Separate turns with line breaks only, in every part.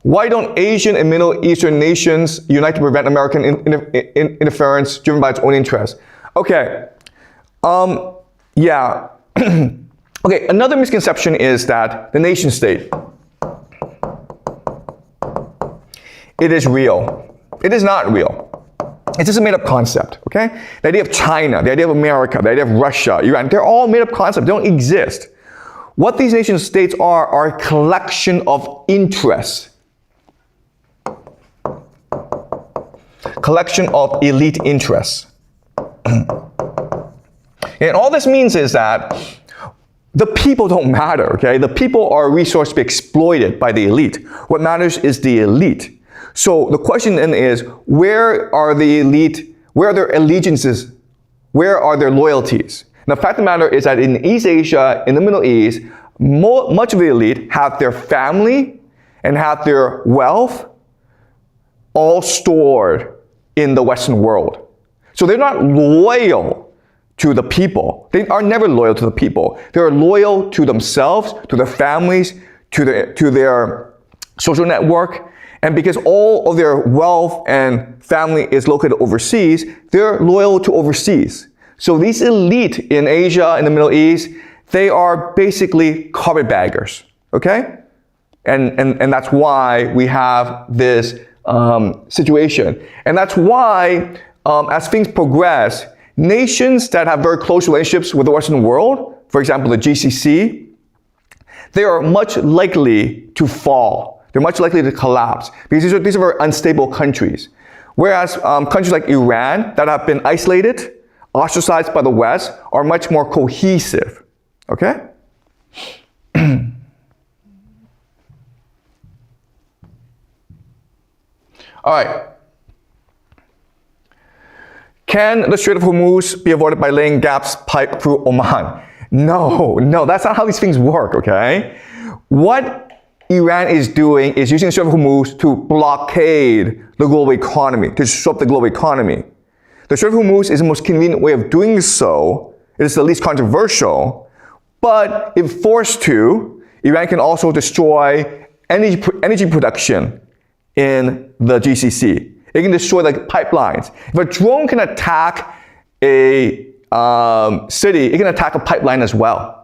Why don't Asian and Middle Eastern nations unite to prevent American interference driven by its own interests? Okay. Yeah. Okay, another misconception is that the nation state, it is real. It is not real. It's just a made-up concept, okay? The idea of China, the idea of America, the idea of Russia, Iran, they're all made-up concepts. They don't exist. What these nation states are a collection of interests. Collection of elite interests. And all this means is that the people don't matter, okay? The people are a resource to be exploited by the elite. What matters is the elite. So the question then is, where are the elite, where are their allegiances? Where are their loyalties? Now, the fact of the matter is that in East Asia, in the Middle East, much of the elite have their family and have their wealth all stored in the Western world. So they're not loyal to the people. They are never loyal to the people. They're loyal to themselves, to their families, to their social network. And because all of their wealth and family is located overseas, they're loyal to overseas. So these elite in Asia and the Middle East, they are basically carpetbaggers, okay? And that's why we have this situation. And that's why, as things progress, nations that have very close relationships with the Western world, for example, the GCC, they are much likely to fall. They're much likely to collapse because these are very unstable countries. Whereas countries like Iran that have been isolated, ostracized by the West, are much more cohesive. Okay? All right. Can the Strait of Hormuz be avoided by laying gaps pipe through Oman? No, that's not how these things work, okay? What Iran is doing is using the Strait of Hormuz to blockade the global economy, to disrupt the global economy. The Strait of Hormuz is the most convenient way of doing so. It is the least controversial, but if forced to, Iran can also destroy energy production in the GCC. It can destroy like pipelines. If a drone can attack a city, it can attack a pipeline as well.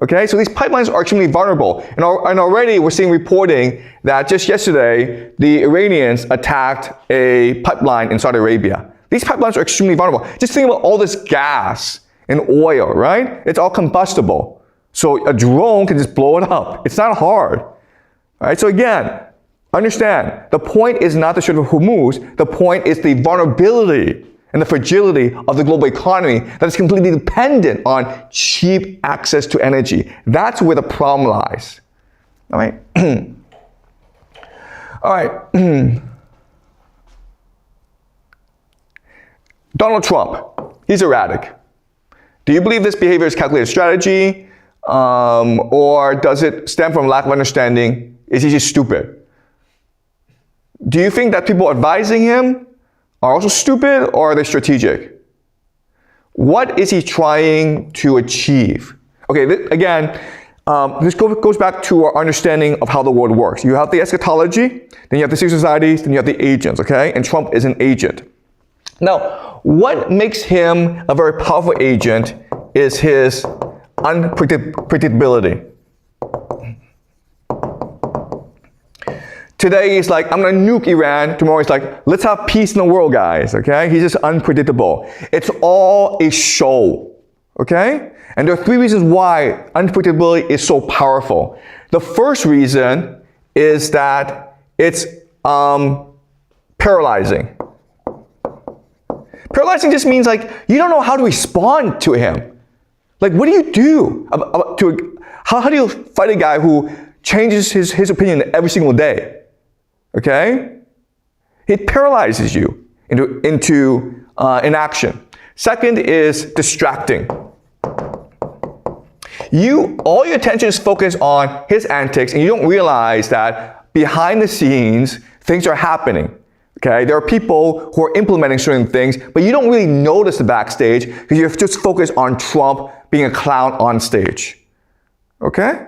Okay, so these pipelines are extremely vulnerable. And already we're seeing reporting that just yesterday, the Iranians attacked a pipeline in Saudi Arabia. These pipelines are extremely vulnerable. Just think about all this gas and oil, right? It's all combustible. So a drone can just blow it up. It's not hard. All right, so again, understand, the point is not the Strait of Hormuz. The point is the vulnerability and the fragility of the global economy that is completely dependent on cheap access to energy. That's where the problem lies. All right? All right. Donald Trump, he's erratic. Do you believe this behavior is calculated strategy, or does it stem from lack of understanding? Is he just stupid? Do you think that people advising him are also stupid, or are they strategic? What is he trying to achieve? Okay, this goes back to our understanding of how the world works. You have the eschatology, then you have the secret societies, then you have the agents, okay? And Trump is an agent. Now, what makes him a very powerful agent is his unpredictability. Today he's like, I'm gonna nuke Iran. Tomorrow he's like, let's have peace in the world, guys, okay? He's just unpredictable. It's all a show, okay? And there are three reasons why unpredictability is so powerful. The first reason is that it's paralyzing. Paralyzing just means like, you don't know how to respond to him. Like, what do you do? How do you fight a guy who changes his opinion every single day? Okay? It paralyzes you into inaction. Second is distracting. All your attention is focused on his antics, and you don't realize that behind the scenes, things are happening. Okay? There are people who are implementing certain things, but you don't really notice the backstage because you're just focused on Trump being a clown on stage. Okay?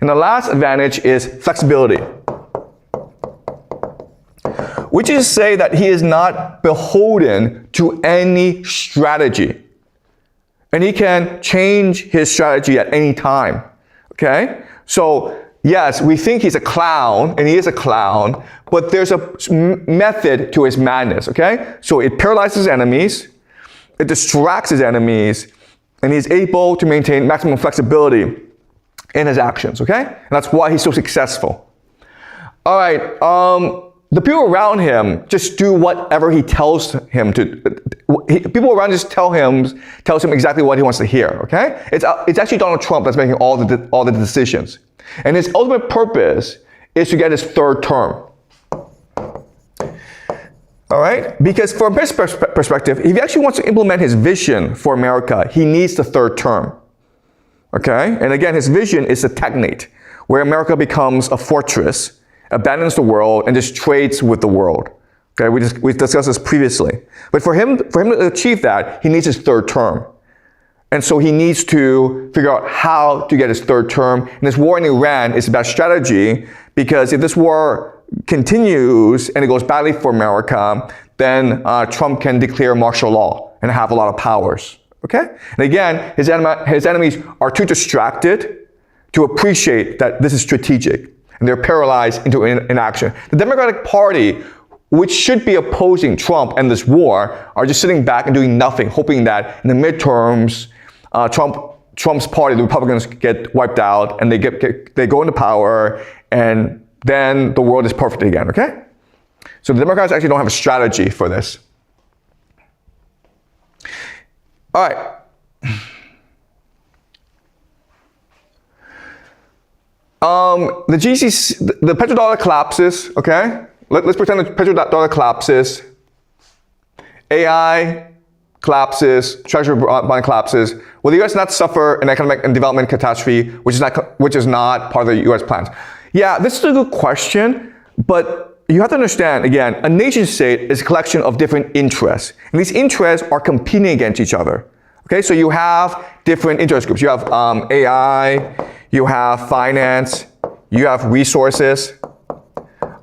And the last advantage is flexibility, which is to say that he is not beholden to any strategy. And he can change his strategy at any time, okay? So, yes, we think he's a clown, and he is a clown, but there's a method to his madness, okay? So it paralyzes enemies, it distracts his enemies, and he's able to maintain maximum flexibility in his actions, okay? And that's why he's so successful. All right, the people around him just do whatever he tells him to. People around just tells him exactly what he wants to hear, okay? It's actually Donald Trump that's making all the decisions. And his ultimate purpose is to get his third term. All right? Because from his perspective, if he actually wants to implement his vision for America, he needs the third term. Okay? And again, his vision is a technate, where America becomes a fortress, abandons the world, and just trades with the world. Okay? We discussed this previously. But for him to achieve that, he needs his third term. And so he needs to figure out how to get his third term. And this war in Iran is about strategy, because if this war continues and it goes badly for America, then Trump can declare martial law and have a lot of powers. Okay? And again, his enemies are too distracted to appreciate that this is strategic, and they're paralyzed into inaction. The Democratic Party, which should be opposing Trump and this war, are just sitting back and doing nothing, hoping that in the midterms, Trump's party, the Republicans, get wiped out, and they go into power, and then the world is perfect again, okay? So the Democrats actually don't have a strategy for this. All right. The GCC, the petrodollar collapses, okay? Let's pretend the petrodollar collapses. AI collapses, treasury bond collapses. Will the U.S. not suffer an economic and development catastrophe, which is not part of the U.S. plans? Yeah, this is a good question, but you have to understand, again, a nation state is a collection of different interests, and these interests are competing against each other. Okay, so you have different interest groups. You have AI, you have finance, you have resources.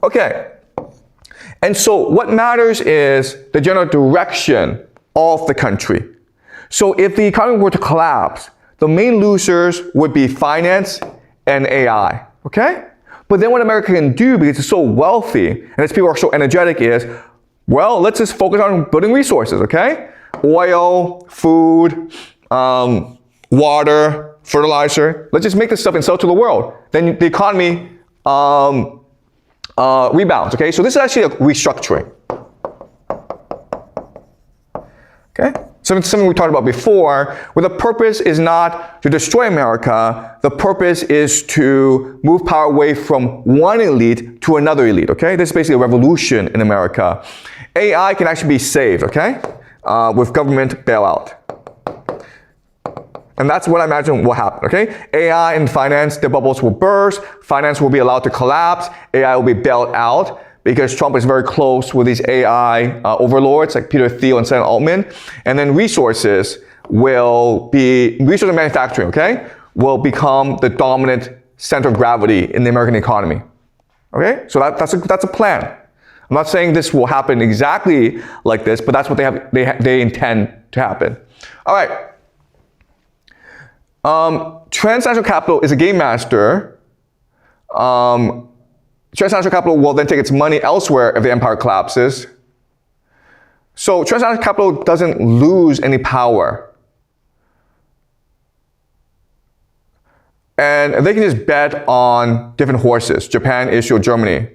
Okay, and so what matters is the general direction of the country. So if the economy were to collapse, the main losers would be finance and AI, okay? But then what America can do, because it's so wealthy and its people are so energetic, is, well, let's just focus on building resources, okay? Oil, food, water, fertilizer. Let's just make this stuff and sell it to the world. Then the economy rebounds, okay? So this is actually a restructuring. Okay? Something we talked about before, where the purpose is not to destroy America, the purpose is to move power away from one elite to another elite, okay? This is basically a revolution in America. AI can actually be saved, okay? With government bailout. And that's what I imagine will happen, okay? AI and finance, the bubbles will burst, finance will be allowed to collapse, AI will be bailed out, because Trump is very close with these AI overlords like Peter Thiel and Sam Altman. And then resources manufacturing, okay, will become the dominant center of gravity in the American economy. Okay, so that's a plan. I'm not saying this will happen exactly like this, but that's what they intend to happen. All right. Transnational capital is a game master. Transnational capital will then take its money elsewhere if the empire collapses. So transnational capital doesn't lose any power. And they can just bet on different horses, Japan, Israel, Germany.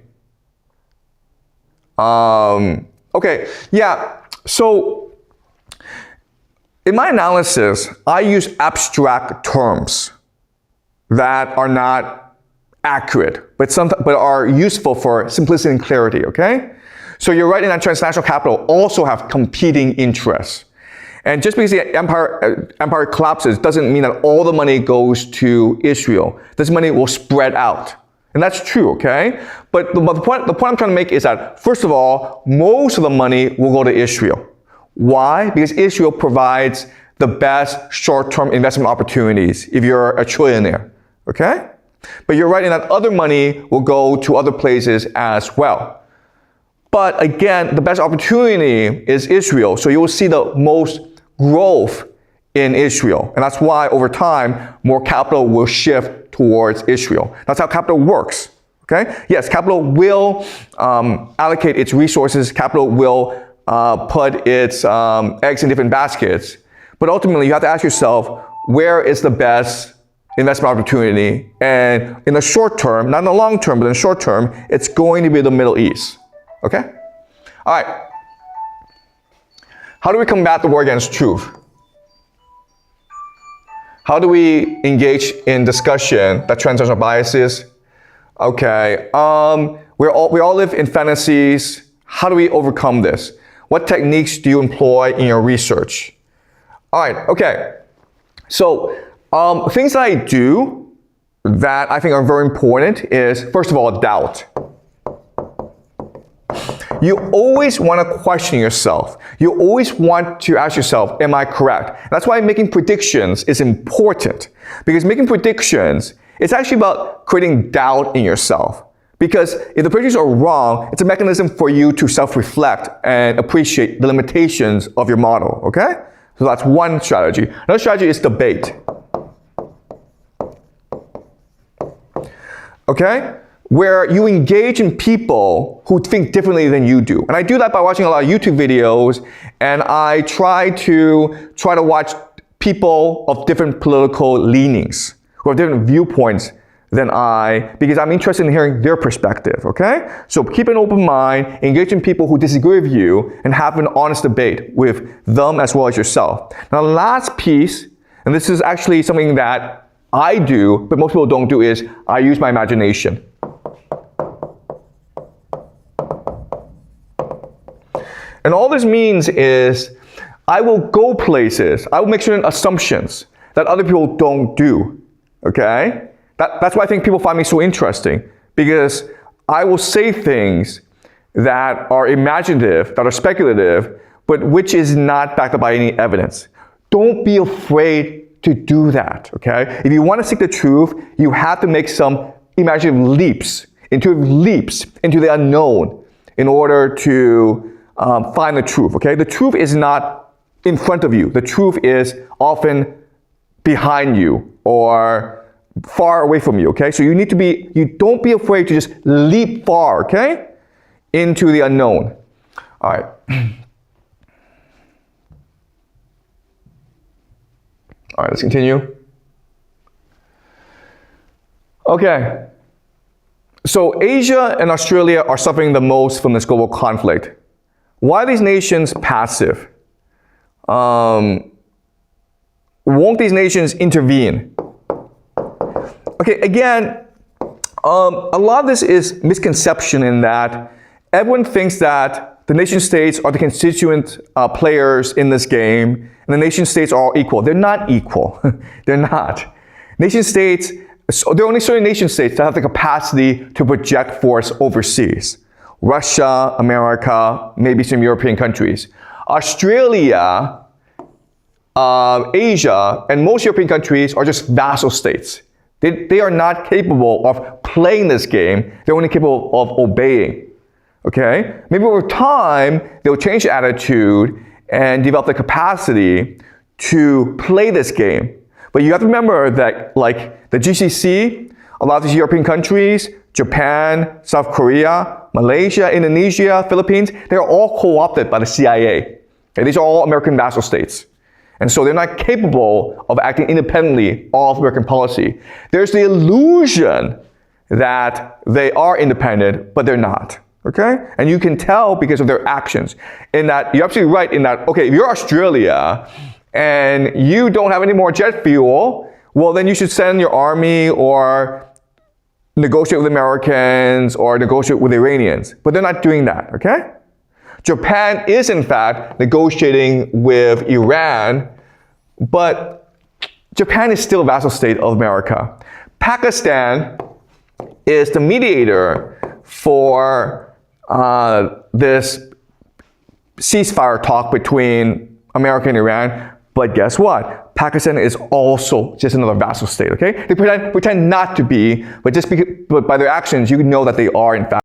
Okay, yeah, so in my analysis, I use abstract terms that are not accurate, but are useful for simplicity and clarity, okay? So you're right in that transnational capital also have competing interests. And just because the empire collapses doesn't mean that all the money goes to Israel. This money will spread out. And that's true, okay? But the point I'm trying to make is that, first of all, most of the money will go to Israel. Why? Because Israel provides the best short-term investment opportunities if you're a trillionaire, okay? But you're right in that other money will go to other places as well. But again, the best opportunity is Israel. So you will see the most growth in Israel. And that's why over time, more capital will shift towards Israel. That's how capital works. Okay? Yes, capital will allocate its resources. Capital will put its eggs in different baskets. But ultimately, you have to ask yourself, where is the best investment opportunity? And in the short term, not in the long term, but in the short term, it's going to be the Middle East. Okay? All right. How do we combat the war against truth? How do we engage in discussion that transcends our biases? Okay. We all live in fantasies. How do we overcome this? What techniques do you employ in your research? All right. Okay. So things that I do that I think are very important is, first of all, doubt. You always want to question yourself. You always want to ask yourself, am I correct? That's why making predictions is important. Because making predictions, it's actually about creating doubt in yourself. Because if the predictions are wrong, it's a mechanism for you to self-reflect and appreciate the limitations of your model, okay? So that's one strategy. Another strategy is debate. Okay? Where you engage in people who think differently than you do. And I do that by watching a lot of YouTube videos, and I try to watch people of different political leanings, who have different viewpoints than I, because I'm interested in hearing their perspective, okay? So keep an open mind, engage in people who disagree with you, and have an honest debate with them as well as yourself. Now the last piece, and this is actually something that I do, but most people don't do, is I use my imagination. And all this means is I will go places, I will make certain assumptions that other people don't do, okay? That's why I think people find me so interesting, because I will say things that are imaginative, that are speculative, but which is not backed up by any evidence. Don't be afraid to do that, okay? If you want to seek the truth, you have to make some imaginative leaps, intuitive leaps into the unknown in order to find the truth, okay? The truth is not in front of you. The truth is often behind you or far away from you, okay? So you don't be afraid to just leap far, okay? Into the unknown. All right. All right, let's continue. Okay. So Asia and Australia are suffering the most from this global conflict. Why are these nations passive? Won't these nations intervene? Okay, again, a lot of this is misconception in that everyone thinks that the nation states are the constituent players in this game, and the nation states are all equal. They're not equal. They're not. Nation states, there are only certain nation states that have the capacity to project force overseas. Russia, America, maybe some European countries. Australia, Asia, and most European countries are just vassal states. They are not capable of playing this game. They're only capable of obeying. Okay? Maybe over time, they'll change the attitude and develop the capacity to play this game. But you have to remember that, like the GCC, a lot of these European countries, Japan, South Korea, Malaysia, Indonesia, Philippines, they're all co-opted by the CIA. Okay? These are all American vassal states. And so they're not capable of acting independently of American policy. There's the illusion that they are independent, but they're not. Okay? And you can tell because of their actions. In that, you're absolutely right in that, okay, if you're Australia and you don't have any more jet fuel, well, then you should send your army or negotiate with Americans or negotiate with Iranians. But they're not doing that, okay? Japan is, in fact, negotiating with Iran, but Japan is still a vassal state of America. Pakistan is the mediator for this ceasefire talk between America and Iran, but guess what? Pakistan is also just another vassal state, okay? They pretend not to be, but but by their actions, you know that they are in fact